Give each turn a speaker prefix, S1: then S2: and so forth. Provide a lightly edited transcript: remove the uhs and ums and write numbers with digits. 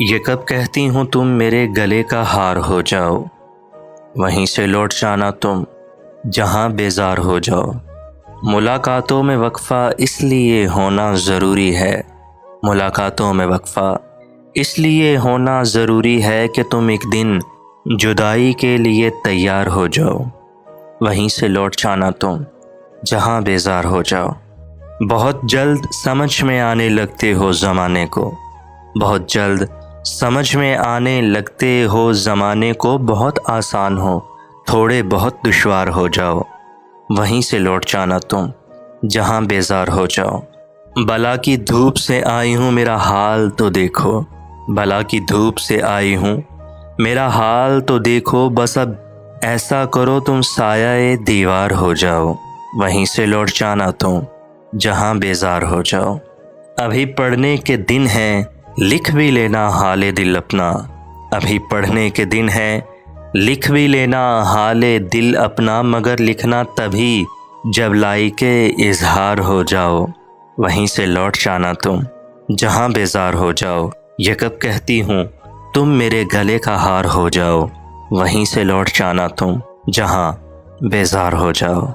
S1: یہ کب کہتی ہوں تم میرے گلے کا ہار ہو جاؤ، وہیں سے لوٹ جانا تم جہاں بیزار ہو جاؤ۔ ملاقاتوں میں وقفہ اس لیے ہونا ضروری ہے، ملاقاتوں میں وقفہ اس لیے ہونا ضروری ہے کہ تم ایک دن جدائی کے لیے تیار ہو جاؤ، وہیں سے لوٹ جانا تم جہاں بیزار ہو جاؤ۔ بہت جلد سمجھ میں آنے لگتے ہو زمانے کو، بہت جلد سمجھ میں آنے لگتے ہو زمانے کو، بہت آسان ہو تھوڑے بہت دشوار ہو جاؤ، وہیں سے لوٹ جانا تم جہاں بیزار ہو جاؤ۔ بلا کی دھوپ سے آئی ہوں میرا حال تو دیکھو، بلا کی دھوپ سے آئی ہوں میرا حال تو دیکھو، بس اب ایسا کرو تم سایہ دیوار ہو جاؤ، وہیں سے لوٹ جانا تم جہاں بیزار ہو جاؤ۔ ابھی پڑھنے کے دن ہیں لکھ بھی لینا حال دل اپنا، ابھی پڑھنے کے دن ہیں لکھ بھی لینا حال دل اپنا، مگر لکھنا تبھی جب لائق اظہار ہو جاؤ، وہیں سے لوٹ جانا تم جہاں بیزار ہو جاؤ۔ یہ کب کہتی ہوں تم میرے گلے کا ہار ہو جاؤ، وہیں سے لوٹ جانا تم جہاں بیزار ہو جاؤ۔